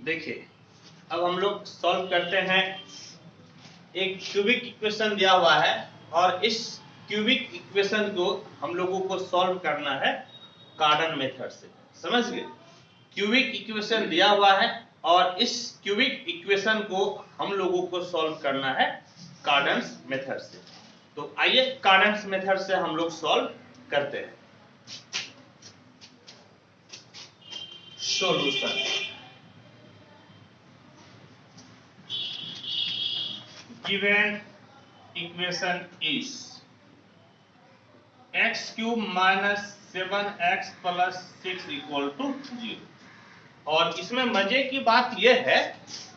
देखिए अब हम लोग सॉल्व करते हैं। एक क्यूबिक इक्वेशन दिया हुआ है और इस क्यूबिक इक्वेशन को हम लोगों को सॉल्व करना है कार्डन मेथड से। समझ गए? क्यूबिक इक्वेशन दिया हुआ है और इस क्यूबिक इक्वेशन को हम लोगों को सॉल्व करना है कार्डन्स मेथड से। तो आइए कार्डन्स मेथड से हम लोग सॉल्व करते हैं। Solution given equation is x cube minus 7x plus 6 equal to 0। और इसमें मजे की बात यह है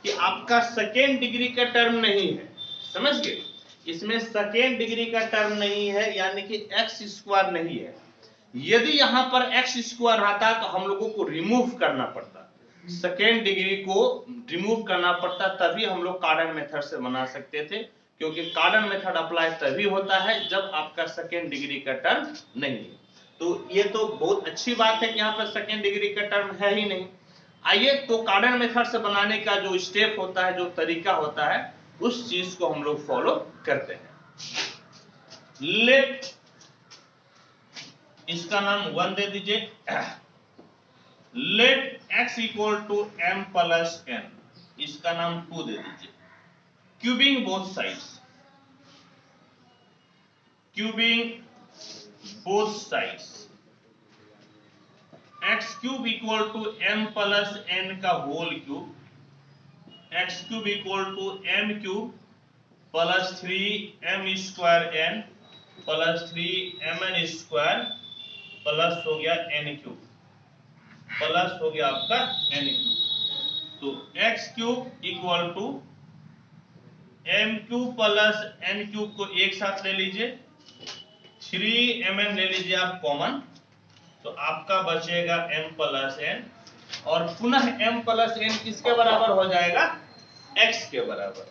कि आपका सेकेंड डिग्री का टर्म नहीं है। समझ गए? इसमें सेकेंड डिग्री का टर्म नहीं है, यानी कि एक्स स्क्वायर नहीं है। यदि यहां पर एक्स स्क्वायर रहता तो हम लोगों को रिमूव करना पड़ता, सेकेंड डिग्री को रिमूव करना पड़ता, तभी हम लोग कार्डन मेथड से बना सकते थे। क्योंकि कार्डन मेथड अप्लाई तभी होता है जब आपका सेकेंड डिग्री का टर्म नहीं है। तो ये तो बहुत अच्छी बात है कि यहाँ पर सेकेंड डिग्री का टर्म है ही नहीं। आइए तो कार्डन मेथड से बनाने का जो स्टेप होता है, जो तरीका होता है, उस चीज को हम लोग फॉलो करते हैं। लेट इसका नाम 1 दे दीजिए। Let x equal to m plus n, इसका नाम 2 दे दीजिए। Cubing both sides, cubing both sides, x cube equal to m plus n का whole cube, x cube equal to m cube plus 3m square n plus 3mn square plus हो गया n cube, plus हो गया आपका n cube. तो x cube equal to m cube plus n cube को एक साथ ले लीजिए, 3mn ले लीजिए आप कॉमन, तो आपका बचेगा m प्लस n, और पुनः m प्लस n किसके बराबर हो जाएगा? x के बराबर,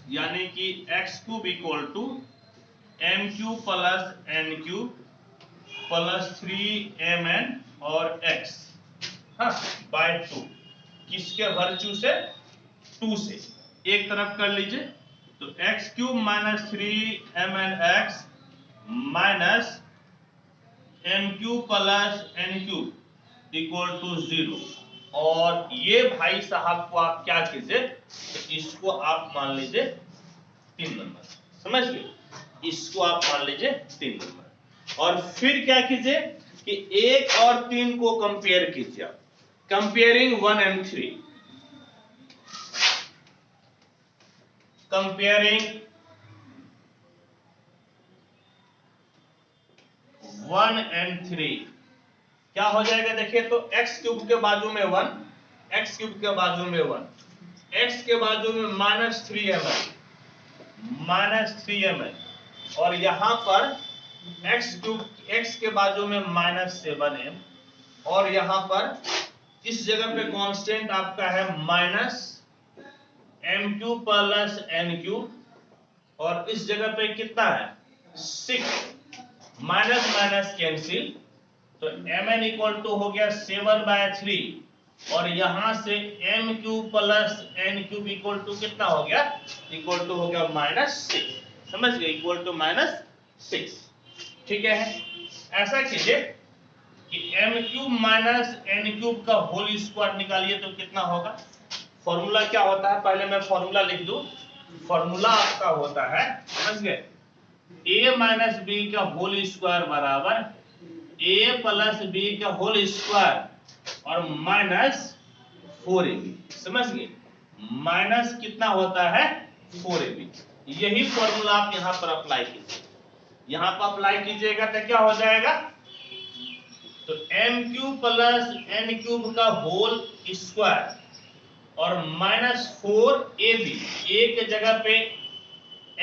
यानी कि x cube equal to m cube plus n cube plus 3mn और x, हाँ, बाय 2। किसके वर्च्यू से? 2 से। एक तरफ कर लीजिए, तो x cube minus 3mn x minus m cube plus n cube equal to 0। और ये भाई साहब को आप क्या कीजिए, तो इसको आप मान लीजिए 3 नंबर। समझ गए? इसको आप मान लीजिए 3 नंबर। और फिर क्या कीजिए कि 1 और 3 को कंपेयर कीजिए। कंपेयरिंग 1 and 3, कंपेयरिंग 1 and 3 क्या हो जाएगा? देखिए तो x क्यूब के बाजू में 1, x क्यूब के बाजू में 1, x के बाजू में माइनस 3mn, और यहां पर x क्यूब, x के बाजू में माइनस 7m, और यहां पर इस जगह पे कांस्टेंट आपका है minus m cube plus n cube, और इस जगह पे कितना है? 6। माइनस माइनस कैंसिल, तो mn इक्वल टू हो गया 7/3, और यहां से m cube plus n cube equal to कितना हो गया? इक्वल टू हो गया -6। समझ गए? Equal to -6। ठीक है, ऐसा कीजिए कि m cube minus n cube का होल स्क्वायर निकालिए तो कितना होगा? फॉर्मूला क्या होता है, पहले मैं फॉर्मूला लिख दूं। फॉर्मूला आपका होता है, समझ गए, a माइनस b का होल स्क्वायर बराबर a प्लस b का होल स्क्वायर और माइनस 4ab। समझ गए? माइनस कितना होता है? 4ab। यही फॉर्मूला आप यहां पर अप्लाई कीजिए। यहां पर अप्लाई कीजिएगा तो क्या हो जाएगा? तो m cube plus n cube का होल स्क्वायर और माइनस 4ab, a के जगह पे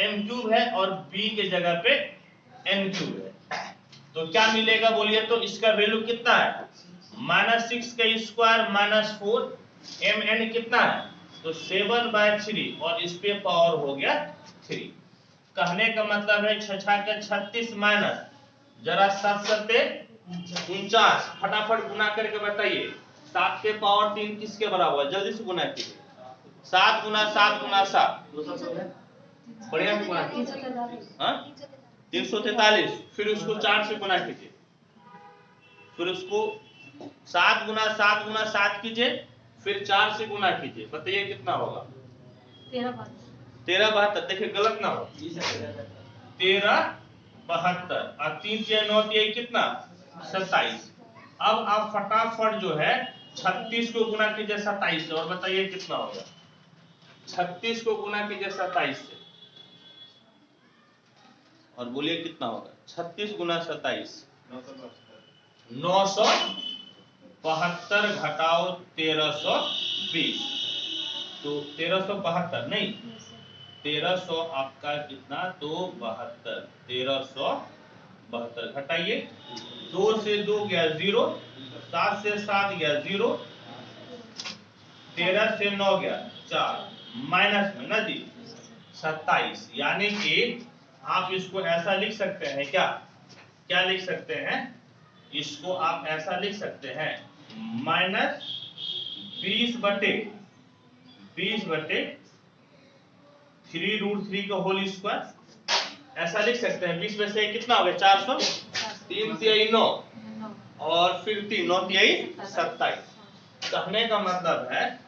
m क्यूब है और b के जगह पे n क्यूब है, तो क्या मिलेगा बोलिए? तो इसका वैल्यू कितना है? -6 का स्क्वायर माइनस 4, mn कितना है? तो 7/3, और इस पे पावर हो गया 3। कहने का मतलब है 6 के 36 माइनस, जरा 7 7 49, फटाफट गुना करके बताइए, 7 के पावर 3 किसके बराबर है? जल्दी से गुना कीजिए। 7 गुना 7 गुना 7 बढ़िया से गुना कीजिए। हाँ 343। फिर उसको 4 से गुना कीजिए। फिर उसको 7 गुना 7 गुना 7 कीजिए, फिर 4 से गुना कीजिए। बताइए कितना होगा? 13 72। देखिए गलत ना हो। 13 72 और 3 6 9 3 कितना? 27। अब आप फटाफट जो है 36 को गुना कीजिए 27 से और बताइए कितना होगा? 36 को गुना कीजिए 27 से और बोलिए कितना होगा? 36 गुना 27 972 घटाओ 1320। तो 1372 नहीं 1300 आपका कितना? तो 72। 1372 घटाइए। 2 से 2 गया 0, 7 से 7 गया 0, 13 से 9 गया 4, माइनस में ना जी 27। यानी कि आप इसको ऐसा लिख सकते हैं क्या? क्या लिख सकते हैं? इसको आप ऐसा लिख सकते हैं माइनस 20 बटे 3√3 का होल स्क्वायर। ऐसा लिख सकते हैं। 20 में से कितना हो गया? 400। 3 तिहाई 9 और फिर 3 9 तिहाई 27। कहने का मतलब है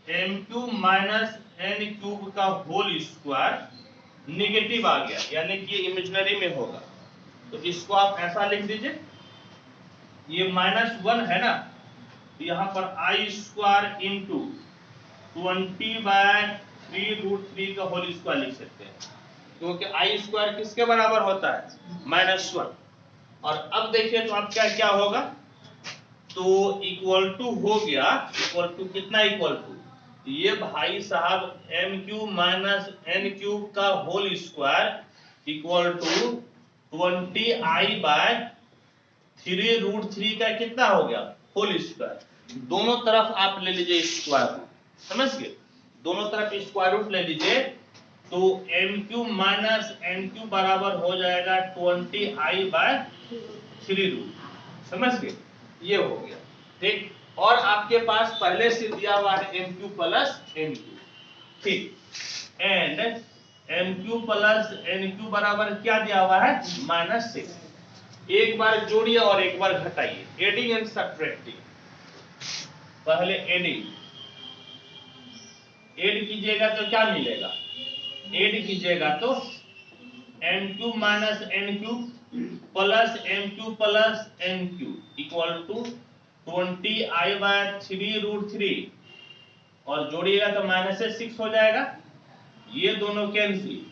m³ माइनस n³ का होल स्क्वायर निगेटिव आ गया, यानी कि इमेजिनरी में होगा। तो इसको आप ऐसा लिख दीजिए। ये -1 है ना, तो यहाँ पर i² इंटू 20/3√3 का होल स्क्वायर लिख सकते हैं, क्योंकि i² किसके बराबर होता है? -1। और अब देखिए तो अब क्या क्या होगा? तो इक्वल टू हो गया, इक्वल टू कितना? इक्वल टू ये भाई साहब m³ माइनस n³ का whole square equal to 20i/3√3 का कितना हो गया? Whole square. दोनों तरफ आप ले लीजिए स्क्वायर रूट, समझ गए? दोनों तरफ स्क्वायर रूट ले लीजिए तो m³ माइनस n³ बराबर हो जाएगा 20i/3√। समझ गए? ये हो गया ठीक। और आपके पास पहले से दिया हुआ है m³ प्लस n³, ठीक। एंड m³ प्लस n³ बराबर क्या दिया हुआ है? -6। एक बार जोड़िए और एक बार घटाइए। Adding and subtracting. पहले एडिंग, एड कीजिएगा तो क्या मिलेगा? एड कीजिएगा तो m³ minus n³ plus m³ plus n³ equal to 20i/3√3 और जोड़िएगा तो -6 हो जाएगा। ये दोनों कैंसिल,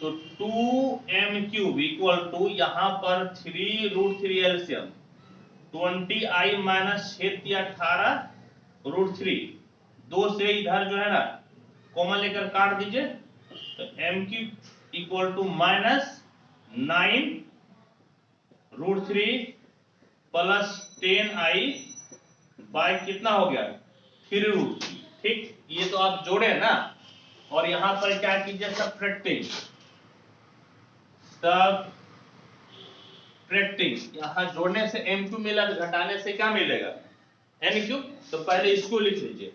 तो 2m³ इक्वल टू यहाँ पर 3√3 एलसीएम 20i माइनस 6×18√3। 2 से इधर जो है ना कॉमन लेकर काट दीजिए, तो m³ equal to -9√3 plus 10i bye कितना हो गया? 3√3। ठीक, ये तो आप जोड़े ना। और यहां पर क्या कीजिए? सब्ट्रैक्टिंग। यहां जोड़ने से m³ मिला, घटाने से क्या मिलेगा? n³। तो पहले इसको लिख लीजिए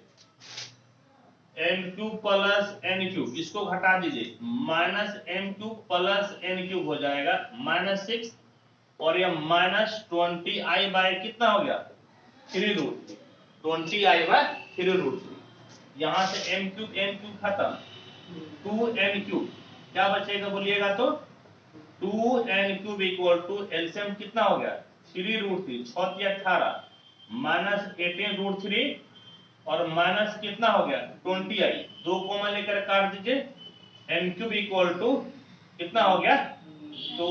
m³ प्लस n³, इसको घटा दीजिए -m³ प्लस n³ हो जाएगा -6 और ये -20i बाय कितना हो गया? 3√3। 20i/3√3। यहां से m³ n³ खत्म, 2n³ क्या बचेगा बोलिएगा? तो 2n³ इक्वल टू एलसीएम कितना हो गया? 3√3 6 × 18 -18√3 और माइनस कितना हो गया? 20i। 2 कॉमन लेकर काट दीजिए, m³ इक्वल टू कितना हो गया? तो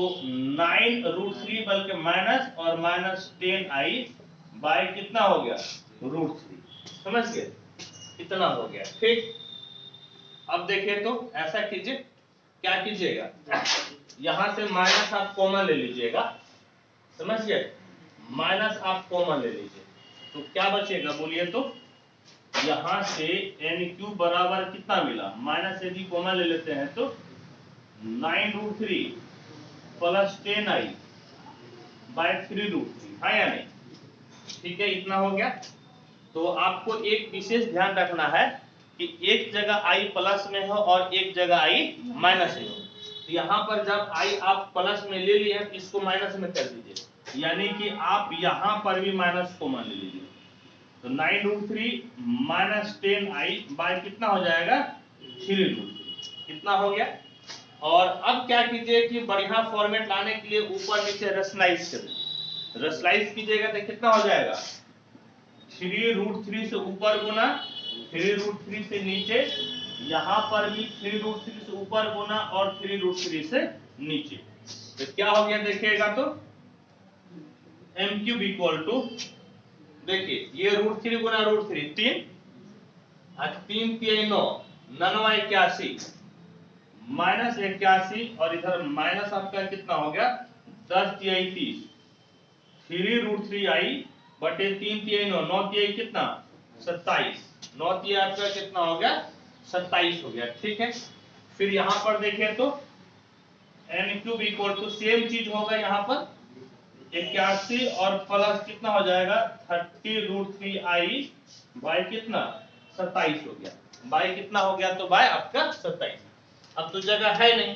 9√3 बल्कि माइनस और -10i बाय कितना हो गया? √3। समझ गए? इतना हो गया ठीक। अब देखिए तो ऐसा कीजिए, क्या कीजिएगा? यहां से माइनस आप कॉमन ले लीजिएगा, समझ गए? माइनस आप कॉमन ले लीजिए तो क्या बचेगा बोलिए? तो यहां से n³ बराबर कितना मिला? माइनस यदि कॉमन ले लेते हैं तो 9√3 प्लस 10i बाय 3√3, हाँ या नहीं? ठीक है, इतना हो गया। तो आपको एक विशेष ध्यान रखना है कि एक जगह i प्लस में हो और एक जगह i माइनस में हो। तो यहाँ पर जब i आप प्लस में ले लिए तो इसको माइनस में कर दीजिए, यानी कि आप यहाँ पर भी माइनस को मान लीजिए। तो 9√3 माइनस 10i बाय कितना हो जाएगा 3√3, कितना हो गया। और अब क्या कीजिए कि बढ़िया फॉर्मेट लाने के लिए ऊपर नीचे रेशनलाइज करें। रेशनलाइज कीजिएगा तो कितना हो जाएगा 3√3 से ऊपर गुना 3√3 से नीचे, यहाँ पर भी 3√3 से ऊपर गुना और 3√3 से नीचे। तो क्या हो गया देखिएगा, तो m³ इक्वल टू, देखिए ये √3 गुना √3 3 और 3 3 9 9 81 माइनस 81 और इधर माइनस आपका कितना हो गया 10 3 30 3√3i बटे 3 3 9 9 3 कितना 27 9 3 आपका कितना हो गया 27 हो गया। ठीक है, फिर यहाँ पर देखें तो m³ इक्वल टू सेम चीज होगा, यहाँ पर 81 और प्लस कितना हो जाएगा 30√3i बाय कितना 27 हो गया। बाय कितना हो गया, तो बाय आपका 27। अब तो जगह है नहीं,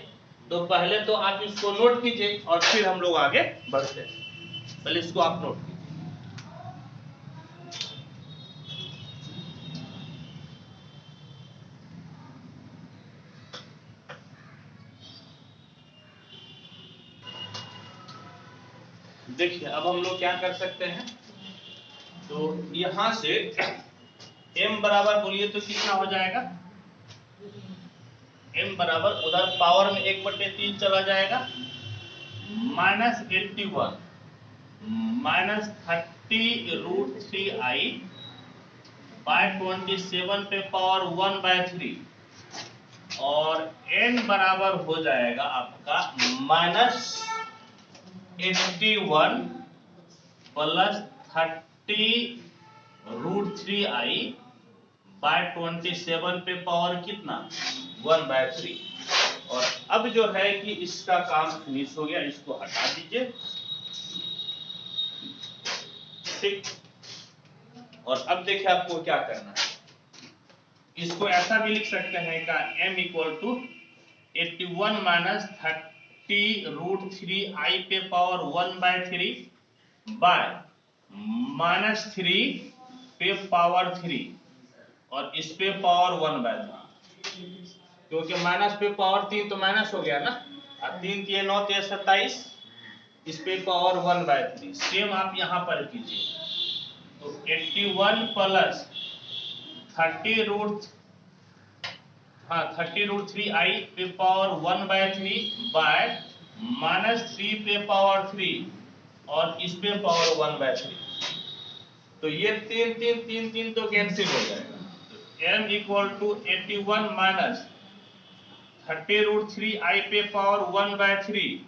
तो पहले तो आप इसको नोट कीजिए और फिर हम लोग आगे बढ़ते हैं। पहले इसको आप नोट कीजिए। देखिए अब हम लोग क्या कर सकते हैं, तो यहां से m बराबर बोलिए तो कितना हो जाएगा, m बराबर उधर पावर में 1/3 चला जाएगा, माइनस 81 माइनस 30√3i बाय 27 पे पावर 1/3 और n बराबर हो जाएगा आपका माइनस 81 प्लस 30√3i बाय 27 पे पावर कितना 1/3। और अब जो है कि इसका काम फिनिश हो गया, इसको हटा दीजिए। ठीक, और अब देखिए आपको क्या करना है, इसको ऐसा भी लिख सकते हैं का m equal to 81 minus 30√3i पे पावर 1/3 बाय माइनस 3 पे पावर 3 और इस पे पावर 1/3, क्योंकि माइनस पे पावर 3 तो माइनस हो गया ना, और 3 3 9 3 27, इस पे पावर 1/3। सेम आप यहाँ पर कीजिए, तो 81 प्लस 30√3i पे पावर 1/3 बाय माइनस 3 पे पावर 3 और इस पे पावर 1/3। तो ये 3 3 3 3 तो कैंसिल हो जाएगा। तो m equal to 81 minus 30√3i पे पावर 1/3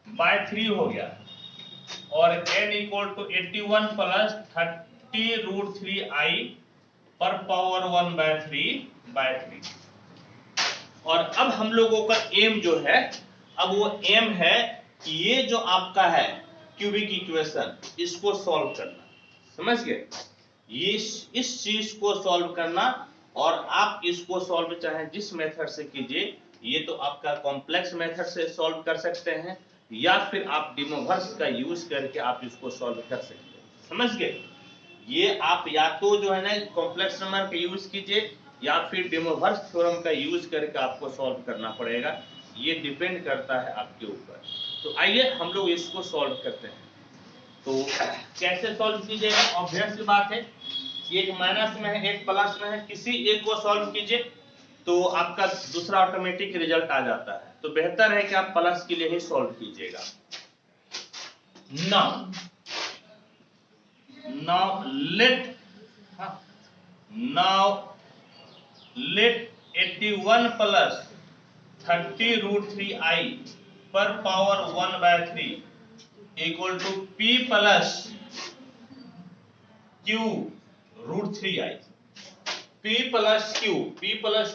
बाय 3 हो गया, और n equal to 81 plus 30√3i पर पावर 1/3 बाय 3। और अब हम लोगों का एम जो है, अब वो एम है कि ये जो आपका है क्यूबिक इक्वेशन, इसको सॉल्व करना, समझ गए, ये इस चीज को सॉल्व करना। और आप इसको सॉल्व चाहे जिस मेथड से कीजिए, ये तो आपका कॉम्प्लेक्स मेथड से सॉल्व कर सकते हैं या फिर आप डिमोवर्स का यूज करके आप इसको सॉल्व कर सकते हैं, समझ गए। ये आप या तो जो है ना कॉम्प्लेक्स नंबर का यूज कीजिए या फिर डिमोवर्स थ्योरम का यूज करके आपको सॉल्व करना पड़ेगा, ये डिपेंड करता है आपके ऊपर। तो आइए हम लोग इसको सॉल्व करते हैं। तो कैसे सॉल्व कीजिएगा, ऑब्वियस सी बात है, एक माइनस में है एक प्लस में है, किसी एक को सॉल्व कीजिए तो आपका दूसरा ऑटोमेटिक रिजल्ट आ जाता है। तो बेहतर है कि आप प्लस के लिए ही सॉल्व कीजिएगा। लेट 81 प्लस 30√3i पर power 1/3 equal to p plus q√3i। p plus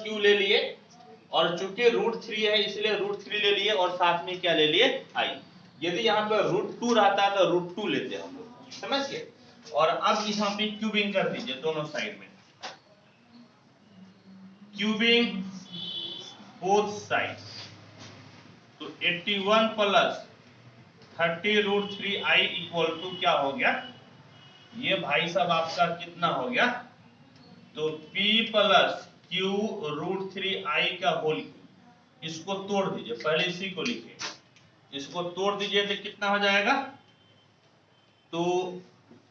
q ले लिए, और चूंकि √3 है इसलिए √3 ले लिए, और साथ में क्या ले लिए i। यदि यहाँ पर √2 रहता है तो √2 लेते हम लोग, समझ गए। और अब यहाँ पे क्यूबिंग कर दीजिए दोनों साइड में, क्यूबिंग बोथ साइड। तो 81 प्लस 30√3i इक्वल टू क्या हो गया, ये भाई साहब आपका कितना हो गया, तो p प्लस q√3i का होल, इसको तोड़ दीजिए, पहले इसी को लिखिए, इसको तोड़ दीजिए तो कितना हो जाएगा, तो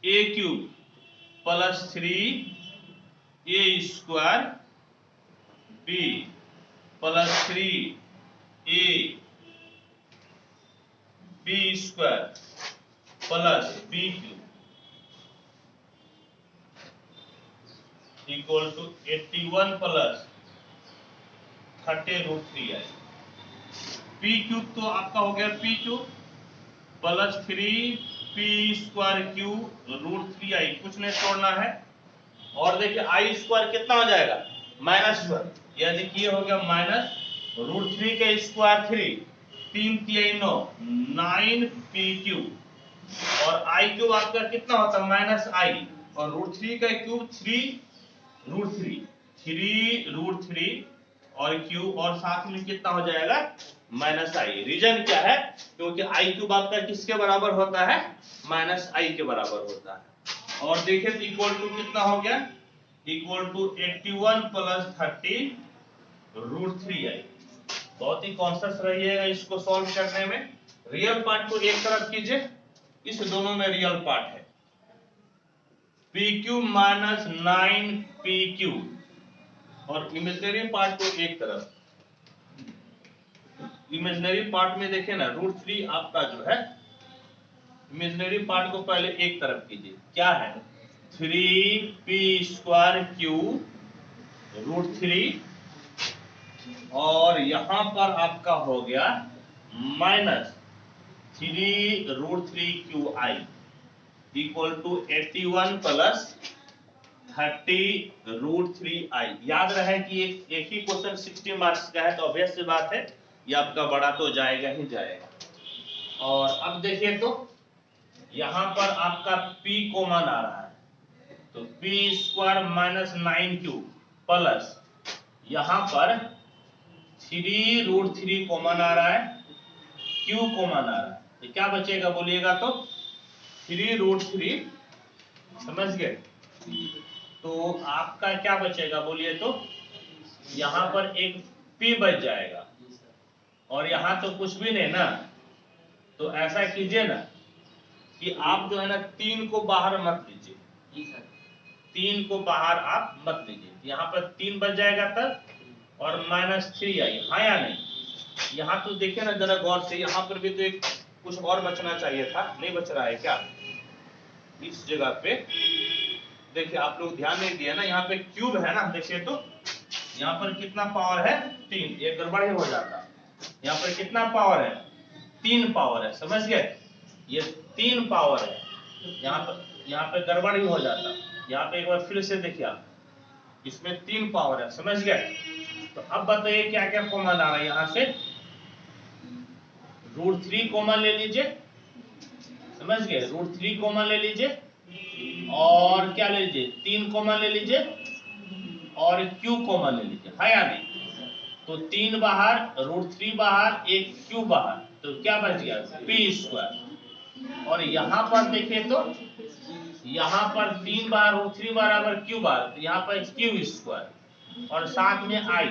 a³ plus 3a² b plus 3ab² plus b³ equal to 81 plus 30√3i। p³ तो आपका हो गया p³ प्लस 3p²q√3i, कुछ नहीं छोड़ना है। और देखिए i² कितना हो जाएगा, -1, यानी कि ये हो गया -√3 का स्क्वायर 3, 3 3 9 9p³ और i³ आपका कितना होता है -i, और √3 का क्यूब 3√3 और q, और साथ में कितना हो जाएगा -i। रीजन क्या है, क्योंकि i³ आपका किसके बराबर होता है, -i के बराबर होता है। और देखिए तो इक्वल टू कितना हो गया, इक्वल टू 81 प्लस 30√3i। बहुत ही कॉन्शियस रहिएगा इसको सॉल्व करने में। रियल पार्ट को एक तरफ कीजिए, इस दोनों में रियल पार्ट है, pq माइनस 9pq, और इमेजिनरी पार्ट को एक तरफ। इमेजिनरी पार्ट में देखिए ना, √3 आपका जो है, इमेजिनरी पार्ट को पहले एक तरफ कीजिए, क्या है 3p²q√3, और यहां पर आपका हो गया -3√3qi equal to 81 plus 30√3i। याद रहे कि एक ही क्वेश्चन 60 मार्क्स का है, तो ऑब्वियस सी बात है ये आपका बड़ा तो जाएगा ही जाएगा। और अब देखिए तो यहां पर आपका p कॉमन आ रहा है, तो p² माइनस 9q प्लस यहां पर 3√3 कॉमन आ रहा है, q कॉमन आ रहा है, तो क्या बचेगा बोलिएगा, तो 3√3, समझ गए, तो आपका क्या बचेगा बोलिए, तो यहां पर एक p बच जाएगा, और यहां तो कुछ भी नहीं ना। तो ऐसा कीजिए ना कि आप जो है ना 3 को बाहर मत लीजिए, 3 को बाहर आप मत लीजिए, यहाँ पर 3 बच जाएगा तब, और -3i, हाँ या नहीं। यहाँ तो देखिए ना जरा गौर से, यहाँ पर भी तो एक कुछ और बचना चाहिए था, नहीं बच रहा है क्या, इस जगह पे देखिए, आप लोग ध्यान नहीं दिया ना, यहाँ पे क्यूब है ना, देखिए तो यहाँ पर कितना पावर है 3, ये गड़बड़ ही हो जाता। यहाँ पर कितना पावर है, 3 पावर है, समझ गए, ये 3 पावर है, यहाँ पे गड़बड़ ही हो जाता। यहाँ पे एक बार फिर से देखिए आप, इसमें 3 पावर है, समझ गए। तो अब बताइए क्या क्या कॉमन आ रहा है, यहाँ से √3 कॉमन ले लीजिए, समझ गए, √3 कॉमन ले लीजिए, और क्या ले लीजिए 3 कॉमन ले लीजिए, और q कॉमन ले लीजिए, है या नहीं। तो 3 बाहर, √3 बाहर, एक q बाहर, तो क्या बच गया p²। और यहाँ पर देखिए तो यहाँ पर 3 बार √3 बराबर q बार, तो यहाँ पर q², और साथ में i,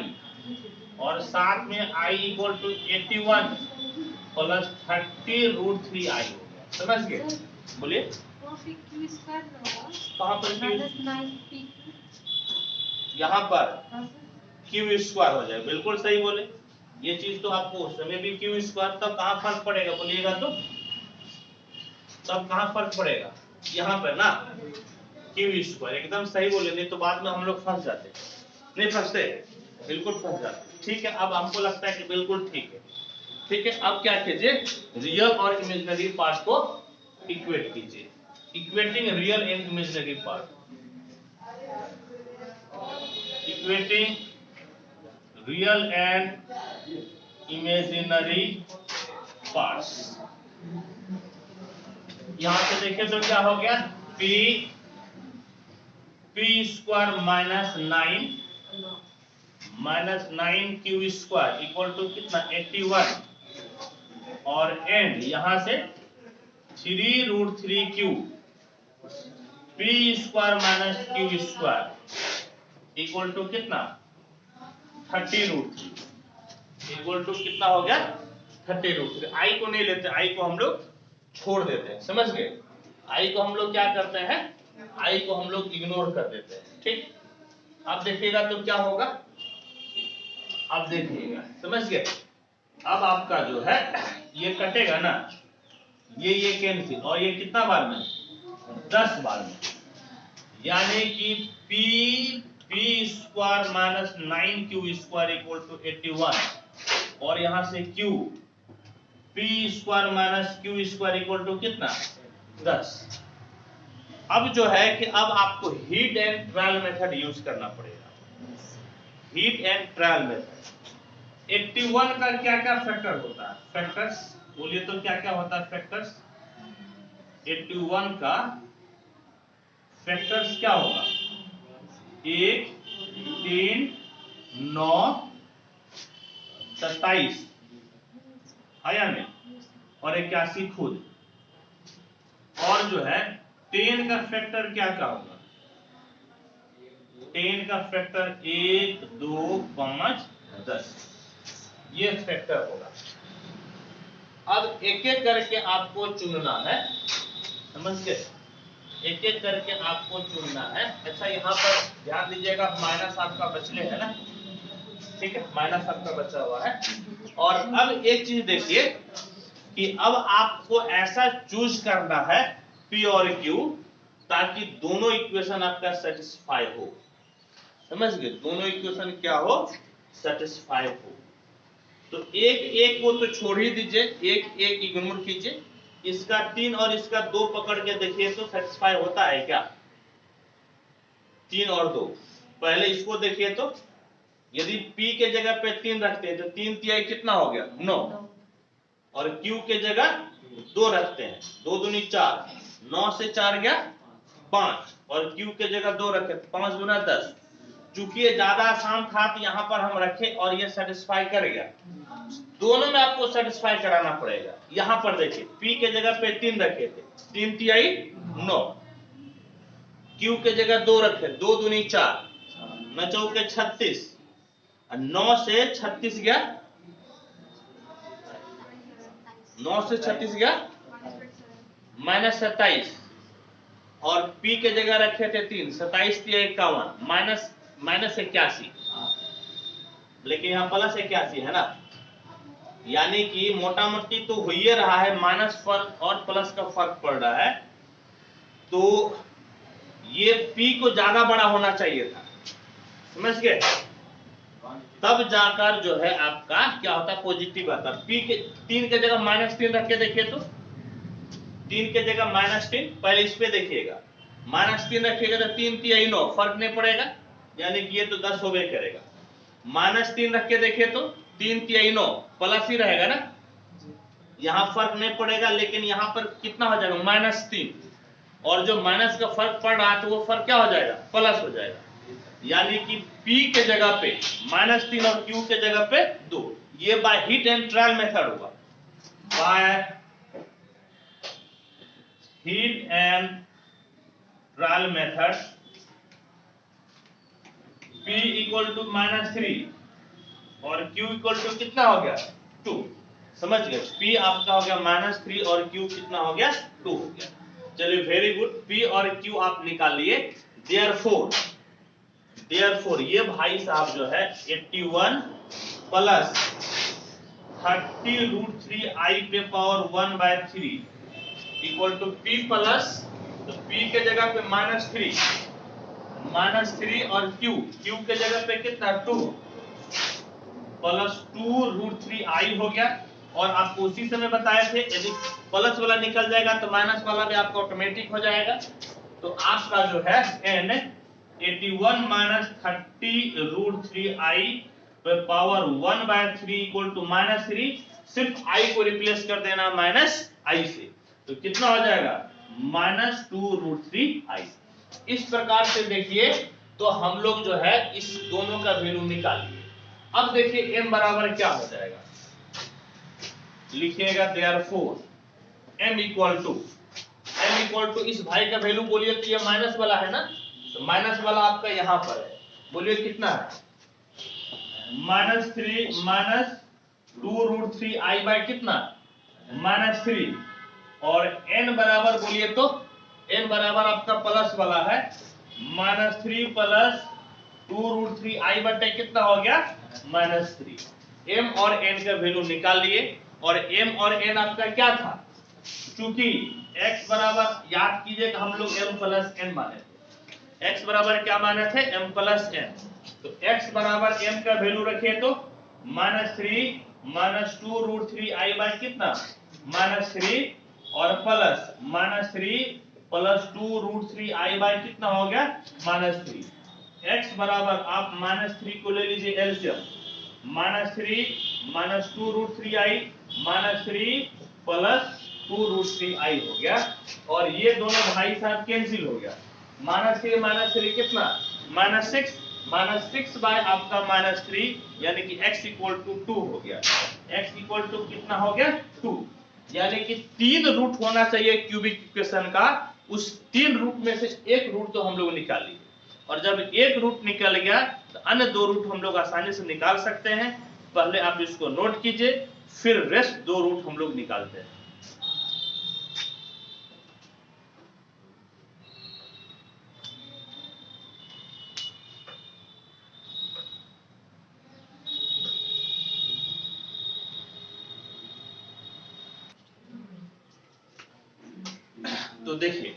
और साथ में i equal to 81 plus 30√3i हो गया, समझ गए, बोलिए कहाँ पर यहाँ पर q² हो जाए, बिल्कुल सही बोले, ये चीज तो आपको उस समय भी q², तब कहाँ फर्क पड़ेगा बोलिएगा, तो तब कहाँ फर्क पड़ेगा, यहाँ पर ना q², एकदम सही बोले, नहीं तो बाद में हम लोग फंस जाते, नहीं फंसते, बिल्कुल फंस जाते। ठीक है, अब हमको लगता है कि बिल्कुल ठीक है, ठीक है। अब क्या कीजिए, रियल और इमेजिनरी पार्ट को इक्वेट कीजिए, equating real and imaginary part, equating real and imaginary parts. यहां से देखिए तो क्या हो गया, P square minus 9 Q square equal to कितना 81 और एंड यहां से 3√3 Q P square minus Q square equal to कितना 30√3 इक्वल टू कितना हो गया 30√3। आई को नहीं लेते, आई को हम लोग छोड़ देते हैं, समझ गए। आई को हम लोग क्या करते हैं, आई को हम लोग इग्नोर कर देते हैं, ठीक। अब देखिएगा तो क्या होगा, अब देखिएगा, समझ गए। अब आपका जो है ये कटेगा ना, ये कैंसिल, और ये कितना बार में 10 बार में, यानी कि P square minus 9 square equal to 81 और यहां से Q P square minus Q square equal to कितना 10। अब जो है कि अब आपको hit and trial method use करना पड़ेगा। हीट एंड ट्रायल मेथड 81 का क्या क्या फैक्टर होता है, फैक्टर्स बोलिए तो क्या क्या होता है फैक्टर्स। 81 का फैक्टर्स क्या होगा, 1 3 9 27 आया नहीं, और 81 खुद। और जो है 10 का फैक्टर क्या क्या होगा, 10 का फैक्टर 1 2 5 10, ये फैक्टर होगा। अब एक एक करके आपको चुनना है, समझ गए, एक एक करके आपको चुनना है। अच्छा यहाँ पर ध्यान दीजिएगा, माइनस आपका बचले है ना, ठीक है, माइनस आपका बचा हुआ है। और अब एक चीज देखिए कि अब आपको ऐसा चूज करना है P और Q ताकि दोनों इक्वेशन आपका सेटिस्फाई हो, समझ गए, दोनों इक्वेशन क्या हो, सेटिस्फाई हो। तो एक एक को तो छोड़ ही दीजिए, एक एक इग्नोर कीजिए, इसका 3 और इसका 2 पकड़ के देखिए तो सेटिस्फाई होता है क्या, 3 और 2। पहले इसको देखिए तो यदि P के जगह पे 3 रखते हैं तो 3 तिहाई कितना हो गया 9, और Q के जगह 2 रखते हैं, 2 दूनी 4, 9 से 4 गया 5, और Q के जगह 2 रखे 5 गुना 10। चूंकि ये ज्यादा आसान था तो यहाँ पर हम रखे और ये सेटिस्फाई कर गया, दोनों में आपको सेटिस्फाई कराना पड़ेगा। यहाँ पर देखिए P के जगह पे 3 रखे थे, 3 तिहाई 9, Q के जगह 2 रखे, 2 दूनी 4, 9 चौके 36, 9 से 36 गया, 9 से 36 गया माइनस 27, और P के जगह रखे थे 3, 27 51 माइनस 81, लेकिन यहाँ प्लस 81 है ना, यानी कि मोटा मोटी तो हो ही रहा है, माइनस फर्क और प्लस का फर्क पड़ रहा है। तो ये P को ज्यादा बड़ा होना चाहिए था, समझ गए, तब जाकर जो है आपका क्या होता, पॉजिटिव आता। P के 3 के जगह -3 रख के देखिए तो 3 के जगह -3, पहले इस पे देखिएगा, -3 रखिएगा तो 3 तिहाई 9, फर्क नहीं पड़ेगा, यानी कि ये तो 10 होबे करेगा। -3 रख के देखिए तो 3 तिहाई 9, प्लस ही रहेगा ना, यहाँ फर्क नहीं पड़ेगा, लेकिन यहाँ पर कितना हो जाएगा -3, और जो माइनस का फर्क पड़ रहा है तो वो फर्क क्या हो जाएगा, प्लस हो जाएगा, यानी कि P के जगह पे -3 और Q के जगह पे 2। ये by hit and trial method हुआ, by hit and trial method P equal to -3 और Q इक्वल टू कितना हो गया 2, समझ गए। P आपका हो गया -3 और Q कितना हो गया 2 हो गया। चलिए वेरी गुड, P और Q आप निकाल लिए। देयरफॉर ये भाई साहब जो है 81 प्लस 30√3 I पे power 1/3 equal to P plus, तो P के जगह पे -3 और Q के जगह पे कितना 2 प्लस 2√3 I हो गया। और आपको उसी समय बताए थे यदि प्लस वाला निकल जाएगा तो माइनस वाला भी आपका ऑटोमेटिक हो जाएगा। तो आपका जो है n 81 माइनस 30√3 I पे पावर 1/3 इक्वल टू -3, सिर्फ I को रिप्लेस कर देना -I से, तो कितना हो जाएगा -2√3i। इस प्रकार से देखिए तो हम लोग जो है इस दोनों का वैल्यू निकालिए। अब देखिए m बराबर क्या हो जाएगा, लिखिएगा देयरफॉर m इक्वल टू इस भाई का वैल्यू बोलिए तो ये माइनस वाला है ना, तो माइनस वाला आपका यहां पर है, बोलिए कितना है, -2√3i बाय कितना, -3, और n बराबर बोलिए तो n बराबर आपका प्लस वाला है, -3 प्लस 2√3i बटे कितना हो गया, -3। m और n का वैल्यू निकाल लिए, और m और n आपका क्या था, चूंकि x बराबर याद कीजिए कि हम लोग m प्लस n माने थे, x बराबर क्या माने थे, m प्लस n, तो x बराबर m का वैल्यू रखिए तो -3 -2√3i बाय कितना, -3, और प्लस -3 + 2√3i बाय कितना हो गया, -3। x बराबर आप -3 को ले लीजिए एलसीएम, -3 -2√3i -3 + 2√3i हो गया, और ये दोनों भाई साहब कैंसिल हो गया, -3 कितना, -6 बाय आपका -3, यानी कि x इक्वल टू 2 हो गया, x इक्वल टू कितना हो गया, 2, यानी कि 3 रूट होना चाहिए क्यूबिक इक्वेशन का, उस 3 रूट में से एक रूट तो हम लोग निकाल लिए, और जब एक रूट निकल गया तो अन्य 2 रूट हम लोग आसानी से निकाल सकते हैं। पहले आप इसको नोट कीजिए, फिर रेस्ट 2 रूट हम लोग निकालते हैं। तो देखिए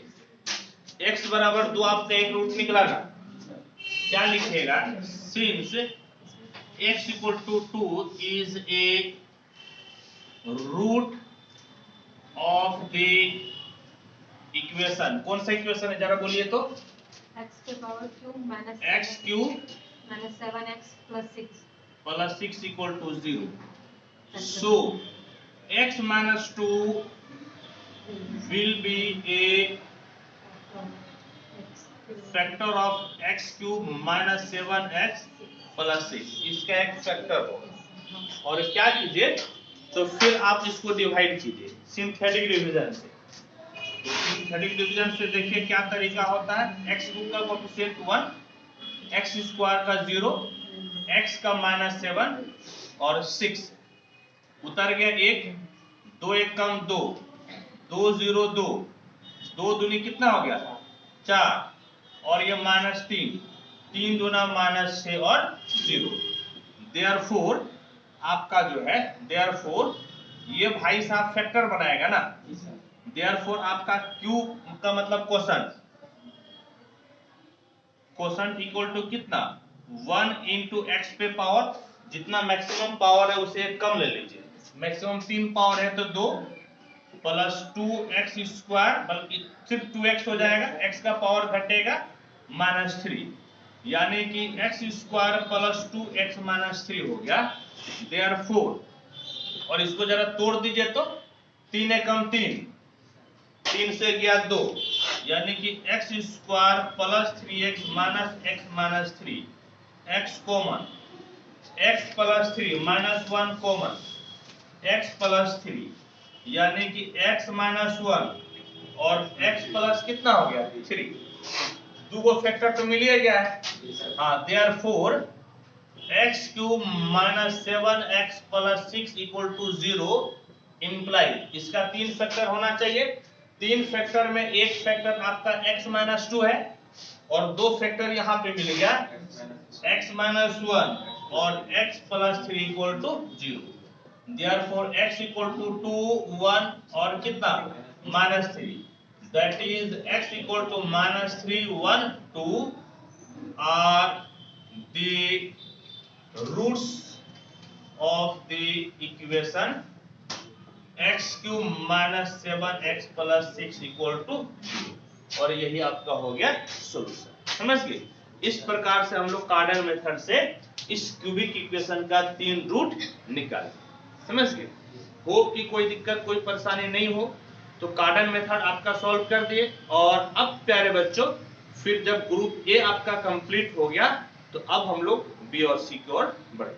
x बराबर 2 आपका एक रूट निकला ना, क्या लिखिएगा, since x equal to 2 is a root of the equation, कौन सा इक्वेशन है जरा बोलिए तो, x cube -7x + 6 equal to 0, so x - 2 will be a factor of x cube -7x + 6, इसका एक फैक्टर होगा, और क्या कीजिए तो फिर आप इसको डिवाइड कीजिए सिंथेटिक डिवीजन से। तो सिंथेटिक डिवीजन से देखिए क्या तरीका होता है, x क्यूब का कोएफिशिएंट 1, x स्क्वायर का 0, x का -7 और 6, उतर गया 1, 2 1 कम 2, 2 0 2, 2 दूनी कितना हो गया, 4, और ये -3, 3 दूना -6 और 0। देयरफॉर आपका जो है, देयरफॉर ये भाई साहब फैक्टर बनाएगा ना, देयरफॉर आपका q का मतलब क्वोशंट इक्वल टू कितना, 1 × x पे पावर, जितना मैक्सिमम पावर है उसे कम ले लीजिए, मैक्सिमम 3 पावर है तो 2 + 2x², बल्कि सिर्फ 2x हो जाएगा, x का पावर घटेगा -3, यानी कि x² + 2x - 3 हो गया। देयरफॉर, और इसको जरा तोड़ दीजिए तो 3 एकम 3, 3 से गया 2, यानी कि x² + 3x - x - 3, x common, x + 3 -1 common, x + 3, यानी कि x - 1 और x प्लस कितना हो गया, 3, दो को फैक्टर तो मिल ही गया है, हाँ। देयरफॉर x³ - 7x + 6 = 0 इंप्लाई, इसका 3 फैक्टर होना चाहिए, 3 फैक्टर में एक फैक्टर आपका x - 2 है, और 2 फैक्टर यहाँ पे मिल गया, x - 1 और x + 3 = 0। Therefore x equal to 2 1 और कितना -3, that is x equal to -3 1 2 are the roots of the equation x³ - 7x + 6 = 0, और यही आपका हो गया सॉल्यूशन। समझ गए, इस प्रकार से हम लोग कार्डन मेथड से इस क्यूबिक इक्वेशन का 3 रूट निकालें। समझ गए, होप कि कोई दिक्कत कोई परेशानी नहीं हो। तो कार्डन मेथड आपका सॉल्व कर दिए। और अब प्यारे बच्चों, फिर जब ग्रुप ए आपका कंप्लीट हो गया तो अब हम लोग बी और सी की ओर बढ़े।